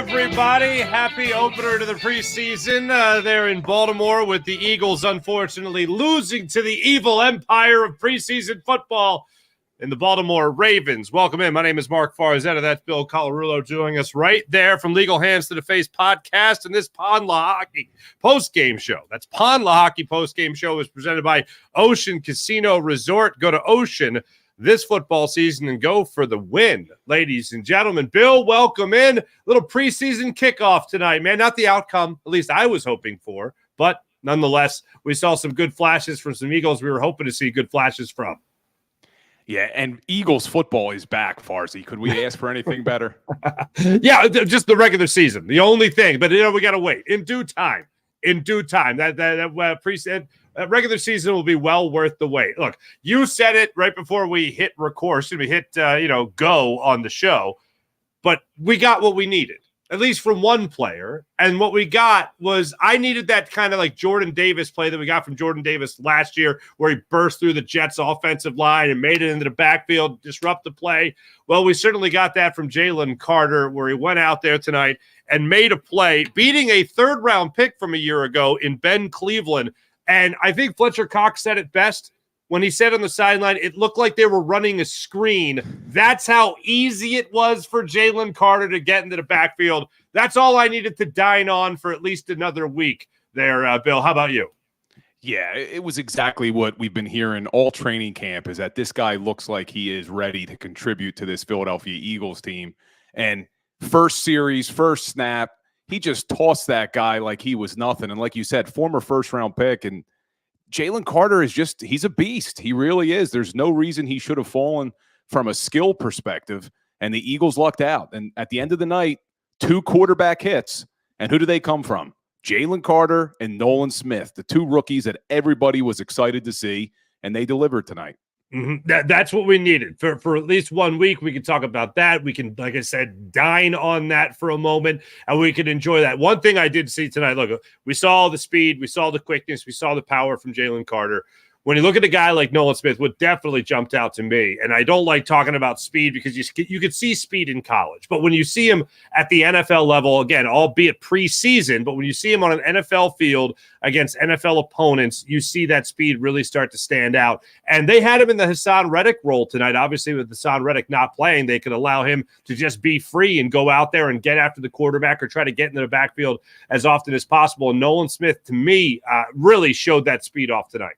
everybody. Happy opener to the preseason there in Baltimore with the Eagles unfortunately losing to the evil empire of preseason football in the Baltimore Ravens. Welcome in. My name is Mark Farzetta. That's Bill Colarulo joining us right there from Legal Hands to the Face podcast and this Pond Lehocky Postgame show. That's Pond Lehocky Postgame show is presented by Ocean Casino Resort. Go to Ocean this football season and go for the win, ladies and gentlemen. Bill, welcome in. Little preseason kickoff tonight, man. Not the outcome, at least I was hoping for, but nonetheless, we saw some good flashes from some Eagles we were hoping to see good flashes from. Yeah, and Eagles football is back, Farzy. Could we ask for anything better? Yeah, just the regular season, the only thing. But we got to wait in due time. In due time, that regular season will be well worth the wait. Look, you said it right before we hit record. We hit go on the show, but we got what we needed, at least from one player. And what we got was I needed that kind of like Jordan Davis play that we got from Jordan Davis last year, where he burst through the Jets' offensive line and made it into the backfield, disrupt the play. Well, we certainly got that from Jalen Carter, where he went out there tonight and made a play, beating a third-round pick from a year ago in Ben Cleveland. And I think Fletcher Cox said it best when he said on the sideline, it looked like they were running a screen. That's how easy it was for Jalen Carter to get into the backfield. That's all I needed to dine on for at least another week there, Bill. How about you? Yeah, it was exactly what we've been hearing all training camp, is that this guy looks like he is ready to contribute to this Philadelphia Eagles team. And first series, first snap, he just tossed that guy like he was nothing. And like you said, former first-round pick. And Jalen Carter he's a beast. He really is. There's no reason he should have fallen from a skill perspective. And the Eagles lucked out. And at the end of the night, 2 quarterback hits. And who do they come from? Jalen Carter and Nolan Smith, the 2 rookies that everybody was excited to see. And they delivered tonight. Mm-hmm. That's what we needed for at least 1 week. We can talk about that. We can, like I said, dine on that for a moment, and we can enjoy that. One thing I did see tonight, look, we saw the speed, we saw the quickness, we saw the power from Jalen Carter. When you look at a guy like Nolan Smith, what definitely jumped out to me, and I don't like talking about speed because you could see speed in college, but when you see him at the NFL level, again, albeit preseason, but when you see him on an NFL field against NFL opponents, you see that speed really start to stand out. And they had him in the Hassan Reddick role tonight. Obviously, with Hassan Reddick not playing, they could allow him to just be free and go out there and get after the quarterback or try to get into the backfield as often as possible. And Nolan Smith, to me, really showed that speed off tonight.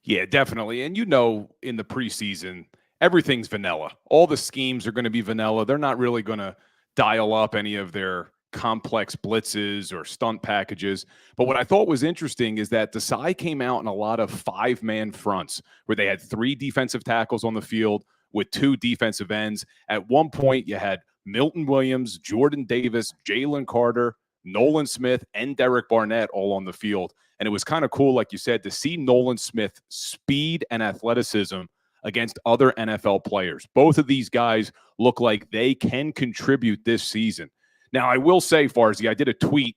Yeah, definitely. And in the preseason, everything's vanilla. All the schemes are going to be vanilla. They're not really going to dial up any of their complex blitzes or stunt packages. But what I thought was interesting is that Desai came out in a lot of 5-man fronts where they had 3 defensive tackles on the field with 2 defensive ends. At one point, you had Milton Williams, Jordan Davis, Jalen Carter, Nolan Smith, and Derek Barnett all on the field. And it was kind of cool, like you said, to see Nolan Smith speed and athleticism against other NFL players. Both of these guys look like they can contribute this season. Now, I will say, Farzy, I did a tweet.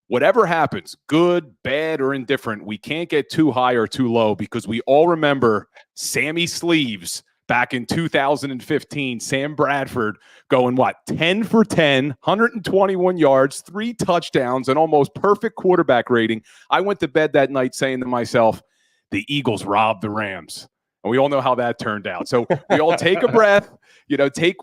Whatever happens, good, bad, or indifferent, we can't get too high or too low because we all remember Sammy Sleeves back in 2015, Sam Bradford going, 10 for 10, 121 yards, 3 touchdowns, and almost perfect quarterback rating. I went to bed that night saying to myself, the Eagles robbed the Rams. And we all know how that turned out. So we all take a breath, take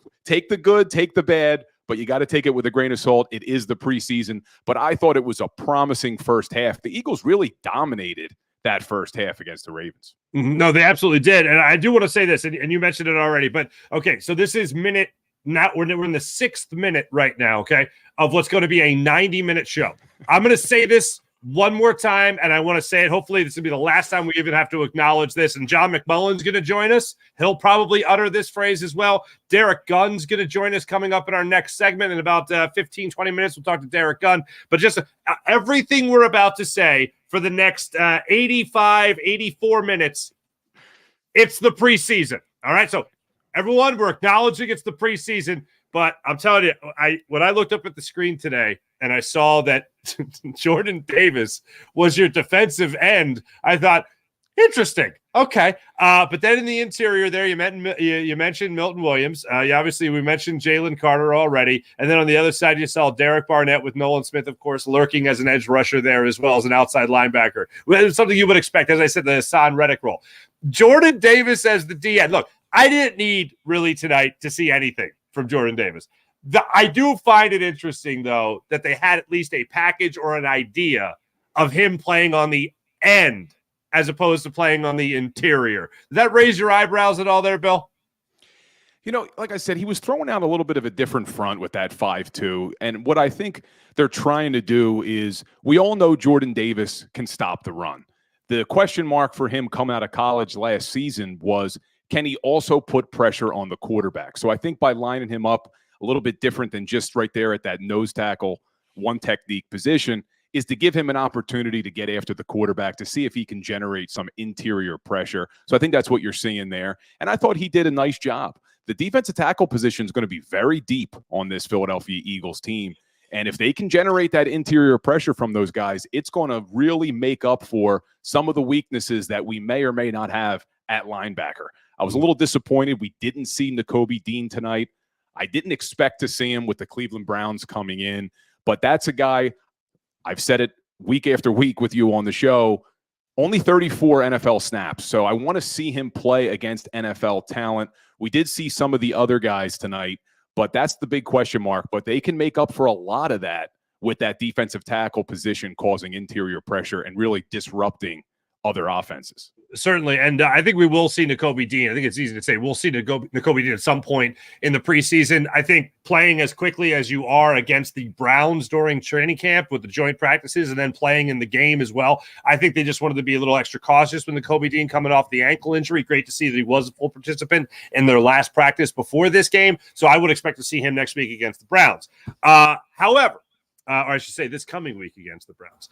the good, take the bad, but you got to take it with a grain of salt. It is the preseason. But I thought it was a promising first half. The Eagles really dominated that first half against the Ravens. No, they absolutely did. And I do want to say this, and you mentioned it already, but okay, so this is we're in the 6th minute right now, okay, of what's going to be a 90-minute show. I'm going to say this one more time, and I want to say it. Hopefully, this will be the last time we even have to acknowledge this. And John McMullen's going to join us. He'll probably utter this phrase as well. Derek Gunn's going to join us coming up in our next segment in about 15, 20 minutes. We'll talk to Derek Gunn. But just everything we're about to say for the next 85, 84 minutes, it's the preseason. All right, so everyone, we're acknowledging it's the preseason. But I'm telling you, when I looked up at the screen today and I saw that Jordan Davis was your defensive end, I thought, Interesting. Okay. But then in the interior there, you mentioned Milton Williams. Obviously, we mentioned Jalen Carter already. And then on the other side, you saw Derek Barnett with Nolan Smith, of course, lurking as an edge rusher there as well as an outside linebacker. It's something you would expect, as I said, the Hassan Reddick role. Jordan Davis as the DN. Look, I didn't need really tonight to see anything from Jordan Davis. I do find it interesting, though, that they had at least a package or an idea of him playing on the end as opposed to playing on the interior. Does that raise your eyebrows at all there, Bill? You know, like I said, he was throwing out a little bit of a different front with that 5-2. And what I think they're trying to do is, we all know Jordan Davis can stop the run. The question mark for him coming out of college last season was, can he also put pressure on the quarterback? So I think by lining him up a little bit different than just right there at that nose tackle, one technique position, is to give him an opportunity to get after the quarterback to see if he can generate some interior pressure. So I think that's what you're seeing there. And I thought he did a nice job. The defensive tackle position is going to be very deep on this Philadelphia Eagles team. And if they can generate that interior pressure from those guys, it's going to really make up for some of the weaknesses that we may or may not have at linebacker. I was a little disappointed we didn't see Nakobe Dean tonight. I didn't expect to see him with the Cleveland Browns coming in, but that's a guy, I've said it week after week with you on the show, only 34 NFL snaps. So I want to see him play against NFL talent. We did see some of the other guys tonight, but that's the big question mark. But they can make up for a lot of that with that defensive tackle position causing interior pressure and really disrupting other offenses. Certainly, and I think we will see Nakobe Dean. I think it's easy to say we'll see Nakobe Dean at some point in the preseason. I think playing as quickly as you are against the Browns during training camp with the joint practices and then playing in the game as well, I think they just wanted to be a little extra cautious with Nakobe Dean coming off the ankle injury. Great to see that he was a full participant in their last practice before this game, so I would expect to see him next week against the Browns. However, or I should say this coming week against the Browns,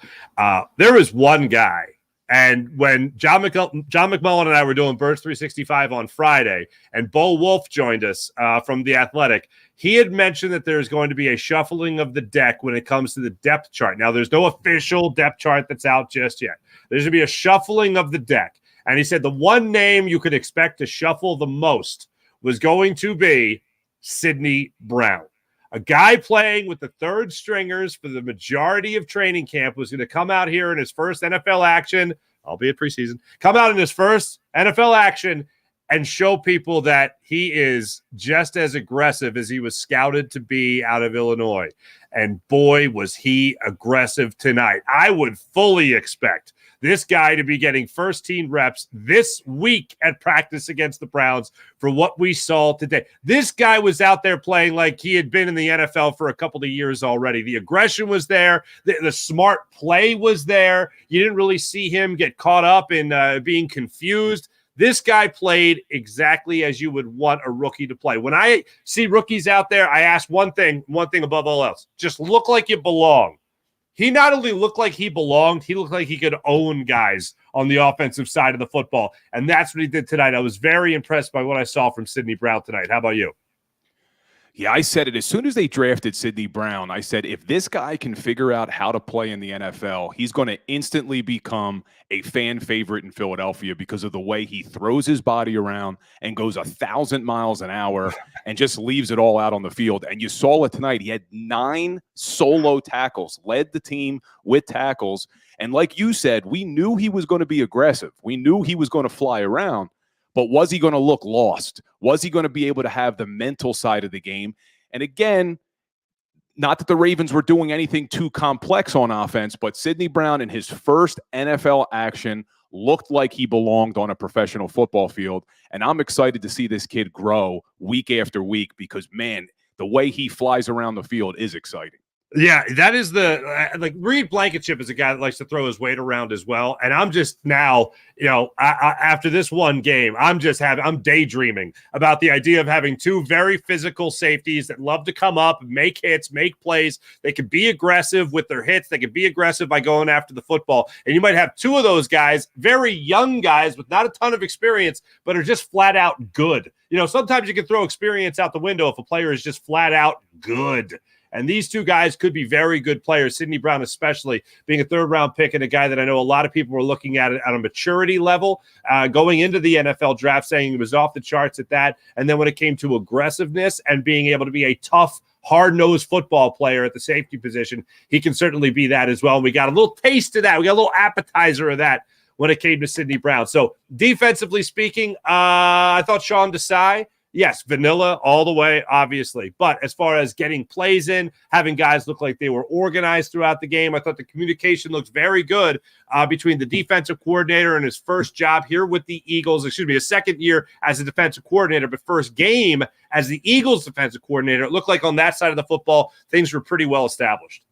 there is one guy. And when John McMullen and I were doing Birds 365 on Friday, and Bo Wolf joined us from The Athletic, he had mentioned that there's going to be a shuffling of the deck when it comes to the depth chart. Now, there's no official depth chart that's out just yet. There's going to be a shuffling of the deck. And he said the one name you could expect to shuffle the most was going to be Sidney Brown. A guy playing with the third stringers for the majority of training camp was going to come out here in his first NFL action, albeit preseason, come out in his first NFL action and show people that he is just as aggressive as he was scouted to be out of Illinois. And boy, was he aggressive tonight. I would fully expect this guy to be getting first-team reps this week at practice against the Browns for what we saw today. This guy was out there playing like he had been in the NFL for a couple of years already. The aggression was there. The smart play was there. You didn't really see him get caught up in being confused. This guy played exactly as you would want a rookie to play. When I see rookies out there, I ask one thing above all else. Just look like you belong. He not only looked like he belonged, he looked like he could own guys on the offensive side of the football. And that's what he did tonight. I was very impressed by what I saw from Sidney Brown tonight. How about you? Yeah, I said it as soon as they drafted Sidney Brown. I said, if this guy can figure out how to play in the NFL, he's going to instantly become a fan favorite in Philadelphia because of the way he throws his body around and goes 1,000 miles an hour and just leaves it all out on the field. And you saw it tonight. He had 9 solo tackles, led the team with tackles. And like you said, we knew he was going to be aggressive. We knew he was going to fly around. But was he going to look lost? Was he going to be able to have the mental side of the game? And again, not that the Ravens were doing anything too complex on offense, but Sidney Brown in his first NFL action looked like he belonged on a professional football field. And I'm excited to see this kid grow week after week because, man, the way he flies around the field is exciting. Yeah, that is like Reed Blankenship is a guy that likes to throw his weight around as well. And I'm just now, after this one game, I'm daydreaming about the idea of having 2 very physical safeties that love to come up, make hits, make plays. They can be aggressive with their hits. They can be aggressive by going after the football. And you might have 2 of those guys, very young guys with not a ton of experience, but are just flat out good. Sometimes you can throw experience out the window if a player is just flat out good. And these two guys could be very good players, Sidney Brown especially, being a third-round pick and a guy that I know a lot of people were looking at it on a maturity level going into the NFL draft, saying he was off the charts at that. And then when it came to aggressiveness and being able to be a tough, hard-nosed football player at the safety position, he can certainly be that as well. And we got a little taste of that. We got a little appetizer of that when it came to Sidney Brown. So defensively speaking, I thought Sean Desai, yes, vanilla all the way, obviously. But as far as getting plays in, having guys look like they were organized throughout the game, I thought the communication looks very good between the defensive coordinator and his first job here with the Eagles. His second year as a defensive coordinator, but first game as the Eagles defensive coordinator. It looked like on that side of the football, things were pretty well established.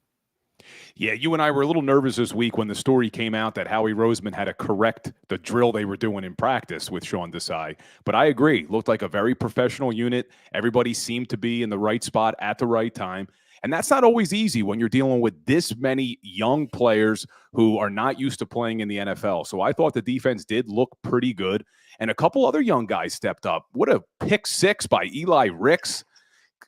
Yeah, you and I were a little nervous this week when the story came out that Howie Roseman had to correct the drill they were doing in practice with Sean Desai. But I agree, looked like a very professional unit. Everybody seemed to be in the right spot at the right time. And that's not always easy when you're dealing with this many young players who are not used to playing in the NFL. So I thought the defense did look pretty good. And a couple other young guys stepped up. What a pick six by Eli Ricks.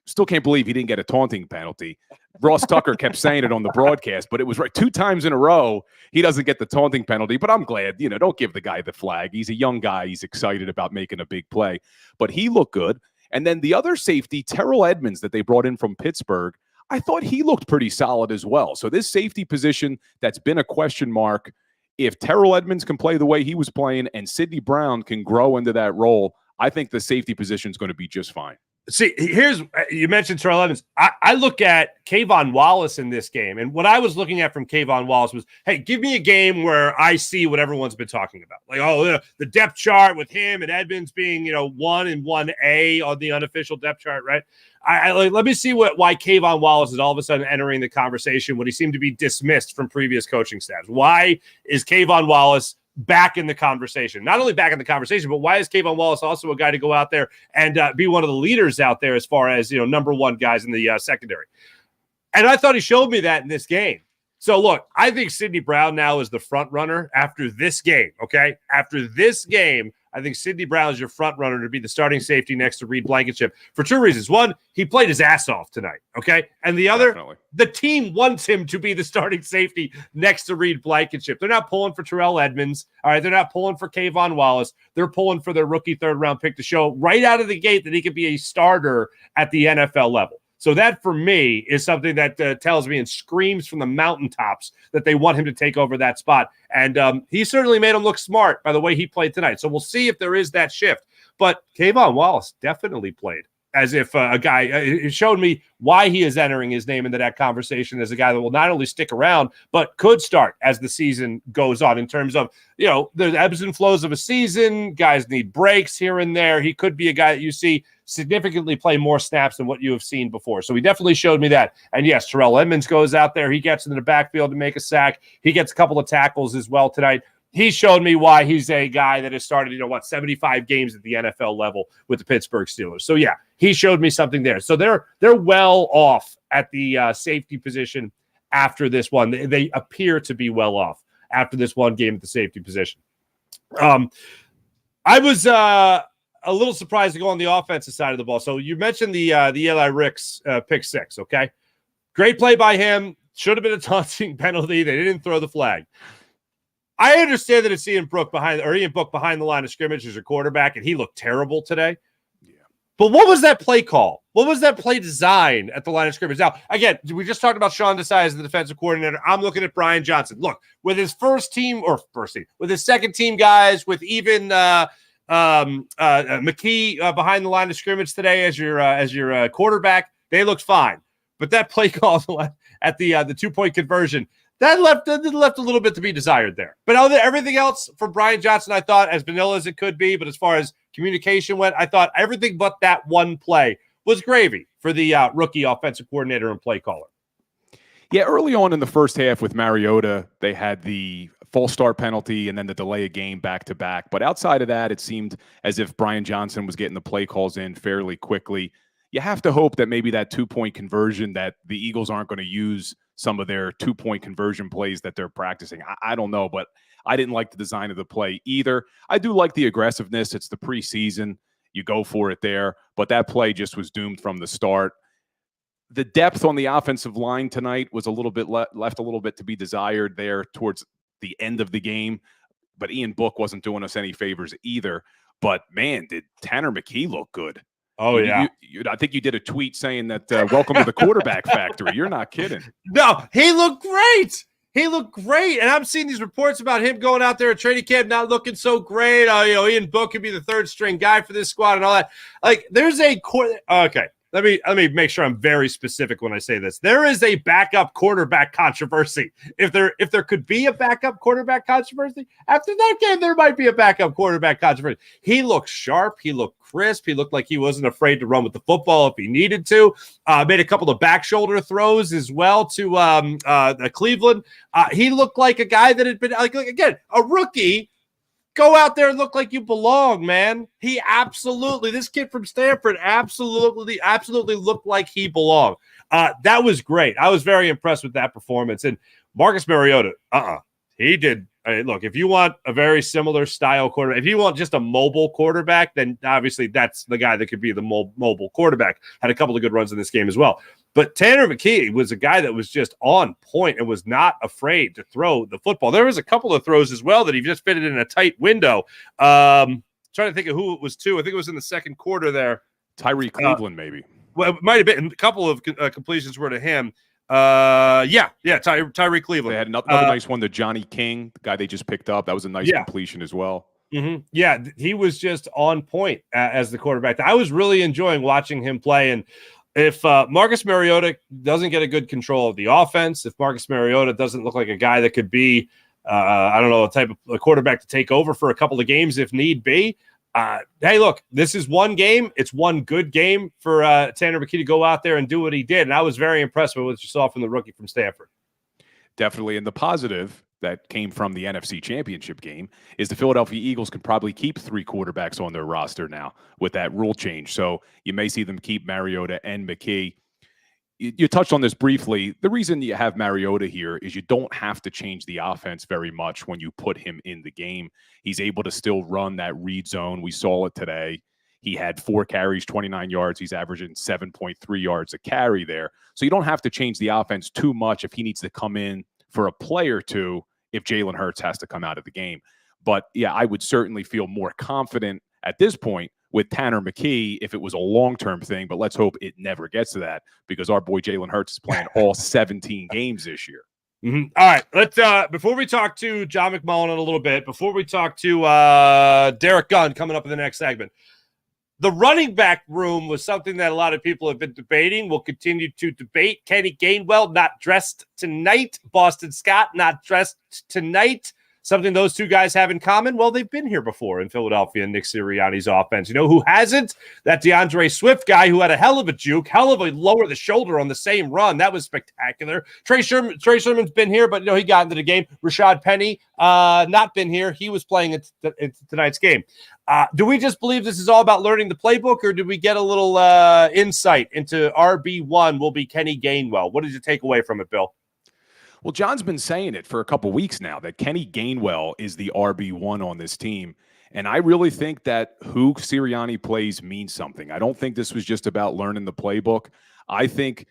Still can't believe he didn't get a taunting penalty. Ross Tucker kept saying it on the broadcast, but it was right 2 times in a row. He doesn't get the taunting penalty, but I'm glad, don't give the guy the flag. He's a young guy. He's excited about making a big play, but he looked good. And then the other safety, Terrell Edmonds, that they brought in from Pittsburgh, I thought he looked pretty solid as well. So this safety position that's been a question mark, if Terrell Edmonds can play the way he was playing and Sidney Brown can grow into that role, I think the safety position is going to be just fine. See, you mentioned Terrell Evans. I look at Kayvon Wallace in this game, and what I was looking at from Kayvon Wallace was, hey, give me a game where I see what everyone's been talking about. Like, the depth chart with him and Edmonds being, 1 and 1A on the unofficial depth chart, right? Let me see why Kayvon Wallace is all of a sudden entering the conversation when he seemed to be dismissed from previous coaching staffs. Why is Kayvon Wallace back in the conversation? Not only back in the conversation, but why is Kayvon Wallace also a guy to go out there and be one of the leaders out there as far as, number one guys in the secondary? And I thought he showed me that in this game. So look, I think Sidney Brown now is the front runner after this game. Okay. After this game, I think Sidney Brown is your front runner to be the starting safety next to Reed Blankenship for 2 reasons. One, he played his ass off tonight. Okay. And the other, definitely, the team wants him to be the starting safety next to Reed Blankenship. They're not pulling for Terrell Edmonds. All right. They're not pulling for Kayvon Wallace. They're pulling for their rookie 3rd-round pick to show right out of the gate that he could be a starter at the NFL level. So that, for me, is something that tells me and screams from the mountaintops that they want him to take over that spot. And he certainly made him look smart by the way he played tonight. So we'll see if there is that shift. But Kayvon Wallace definitely played as if a guy, it showed me why he is entering his name into that conversation as a guy that will not only stick around, but could start as the season goes on in terms of, the ebbs and flows of a season. Guys need breaks here and there. He could be a guy that you see significantly play more snaps than what you have seen before. So he definitely showed me that. And yes, Terrell Edmonds goes out there. He gets into the backfield to make a sack. He gets a couple of tackles as well tonight. He showed me why he's a guy that has started, 75 games at the NFL level with the Pittsburgh Steelers. So yeah, he showed me something there. So they're well off at the safety position after this one. They appear to be well off after this one game at the safety position. I was a little surprised to go on the offensive side of the ball. So you mentioned the Eli Ricks pick 6. Okay, great play by him. Should have been a taunting penalty. They didn't throw the flag. I understand that it's Ian Book behind the line of scrimmage as your quarterback, and he looked terrible today. Yeah. But what was that play call? What was that play design at the line of scrimmage? Now, again, we just talked about Sean Desai as the defensive coordinator. I'm looking at Brian Johnson. Look, with his with his second team guys, with even McKee behind the line of scrimmage today as your quarterback, they looked fine. But that play call at the 2-point conversion, that left a little bit to be desired there. But everything else from Brian Johnson, I thought, as vanilla as it could be, but as far as communication went, I thought everything but that one play was gravy for the rookie offensive coordinator and play caller. Yeah, early on in the first half with Mariota, they had the false start penalty and then the delay of game back-to-back. But outside of that, it seemed as if Brian Johnson was getting the play calls in fairly quickly. You have to hope that maybe that 2-point conversion, that the Eagles aren't going to use some of their 2-point conversion plays that they're practicing. I don't know, but I didn't like the design of the play either. I do like the aggressiveness. It's the preseason. You go for it there. But that play just was doomed from the start. the depth on the offensive line tonight was a little bit left a little bit to be desired there towards the end of the game. But Ian Book wasn't doing us any favors either. But, man, did Tanner McKee look good. Oh, yeah. I think you did a tweet saying that, welcome to the quarterback factory. You're not kidding. No, he looked great. He looked great. And I'm seeing these reports about him going out there at training camp not looking so great. Ian Book could be the third string guy for this squad and all that. Like, there's a okay. Let me make sure I'm very specific when I say this. There is a backup quarterback controversy. If there could be a backup quarterback controversy, after that game, there might be a backup quarterback controversy. He looked sharp. He looked crisp. He looked like he wasn't afraid to run with the football if he needed to. Made a couple of back shoulder throws as well to Cleveland. He looked like a guy that had been, again, a rookie. Go out there and look like you belong, man. This kid from Stanford absolutely looked like he belonged. That was great. I was very impressed with that performance. And Marcus Mariota, he did. Look, if you want a very similar style quarterback, if you want just a mobile quarterback, then obviously that's the guy that could be the mobile quarterback. Had a couple of good runs in this game as well. But Tanner McKee was a guy that was just on point and was not afraid to throw the football. There was a couple of throws as well that he just fitted in a tight window. Trying to think of who it was to. I think it was in the second quarter there. Tyree Cleveland, maybe. Well, it might have been. A couple of completions were to him. Tyree Cleveland. They had another nice one to Johnny King, the guy they just picked up. That was a nice completion as well. Mm-hmm. Yeah, he was just on point as the quarterback. I was really enjoying watching him play. And if Marcus Mariota doesn't get a good control of the offense, if Marcus Mariota doesn't look like a guy that could be, a type of a quarterback to take over for a couple of games if need be, hey, look, this is one game. It's one good game for Tanner McKee to go out there and do what he did. And I was very impressed with what you saw from the rookie from Stanford. Definitely. And the positive that came from the NFC Championship game is the Philadelphia Eagles can probably keep 3 quarterbacks on their roster now with that rule change. So you may see them keep Mariota and McKee. You touched on this briefly. The reason you have Mariota here is you don't have to change the offense very much when you put him in the game. He's able to still run that read zone. We saw it today. He had 4 carries, 29 yards. He's averaging 7.3 yards a carry there. So you don't have to change the offense too much if he needs to come in for a play or two if Jalen Hurts has to come out of the game. But, yeah, I would certainly feel more confident at this point with Tanner McKee if it was a long-term thing, but let's hope it never gets to that because our boy Jalen Hurts is playing all 17 games this year. Mm-hmm. All right, let's before we talk to John McMullen in a little bit, before we talk to Derek Gunn coming up in the next segment, the running back room was something that a lot of people have been debating. We'll continue to debate. Kenny Gainwell not dressed tonight. Boston Scott not dressed tonight. Something those two guys have in common? Well, they've been here before in Philadelphia and Nick Sirianni's offense. You know who hasn't? That DeAndre Swift guy who had a hell of a juke, hell of a lower the shoulder on the same run. That was spectacular. Trey Sermon's been here, but he got into the game. Rashad Penny not been here. He was playing in tonight's game. Do we just believe this is all about learning the playbook, or do we get a little insight into RB1 will be Kenny Gainwell? What did you take away from it, Bill? Well, John's been saying it for a couple weeks now that Kenny Gainwell is the RB1 on this team. And I really think that who Sirianni plays means something. I don't think this was just about learning the playbook. I think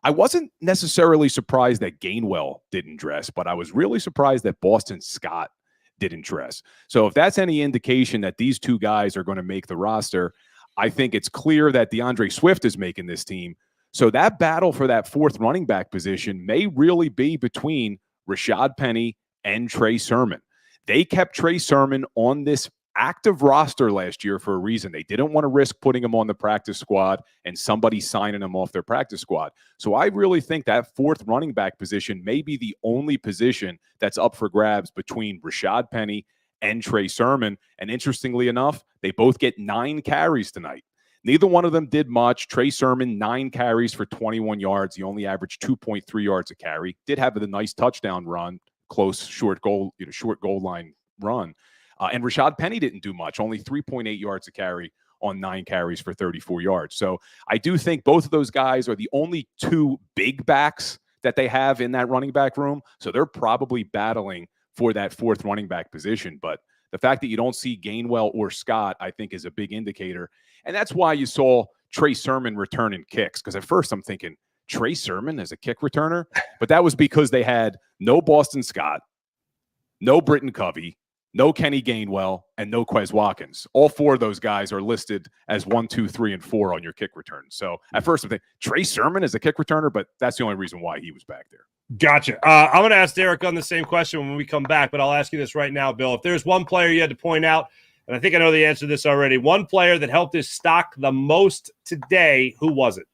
I wasn't necessarily surprised that Gainwell didn't dress, but I was really surprised that Boston Scott didn't dress. So if that's any indication that these two guys are going to make the roster, I think it's clear that DeAndre Swift is making this team. So that battle for that 4th running back position may really be between Rashad Penny and Trey Sermon. They kept Trey Sermon on this active roster last year for a reason. They didn't want to risk putting him on the practice squad and somebody signing him off their practice squad. So I really think that 4th running back position may be the only position that's up for grabs between Rashad Penny and Trey Sermon. And interestingly enough, they both get 9 carries tonight. Neither one of them did much. Trey Sermon, 9 carries for 21 yards. He only averaged 2.3 yards a carry. Did have a nice touchdown run, close, short goal line run. And Rashad Penny didn't do much, only 3.8 yards a carry on 9 carries for 34 yards. So I do think both of those guys are the only 2 big backs that they have in that running back room. So they're probably battling for that 4th running back position. But the fact that you don't see Gainwell or Scott, I think, is a big indicator. And that's why you saw Trey Sermon returning kicks. Because at first I'm thinking, Trey Sermon as a kick returner? But that was because they had no Boston Scott, no Britton Covey, no Kenny Gainwell, and no Quez Watkins. All 4 of those guys are listed as 1, 2, 3, and 4 on your kick return. So at first I'm thinking, Trey Sermon as a kick returner, but that's the only reason why he was back there. Gotcha. I'm going to ask Derek on the same question when we come back, but I'll ask you this right now, Bill. If there's one player you had to point out, and I think I know the answer to this already, one player that helped his stock the most today, who was it?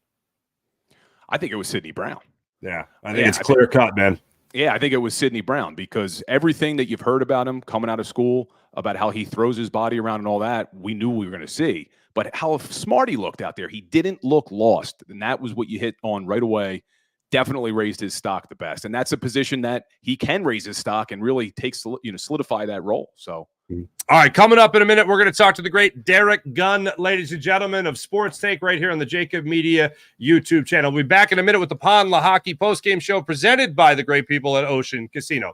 I think it was Sidney Brown. Yeah, I think it's clear cut, man. Yeah, I think it was Sidney Brown, because everything that you've heard about him coming out of school, about how he throws his body around and all that, we knew we were going to see. But how smart he looked out there. He didn't look lost, and that was what you hit on right away. Definitely raised his stock the best. And that's a position that he can raise his stock and really solidify that role. So, all right, coming up in a minute, we're going to talk to the great Derek Gunn, ladies and gentlemen, of Sports Take right here on the JAKIB Media YouTube channel. We'll be back in a minute with the Lehocky Postgame Show presented by the great people at Ocean Casino.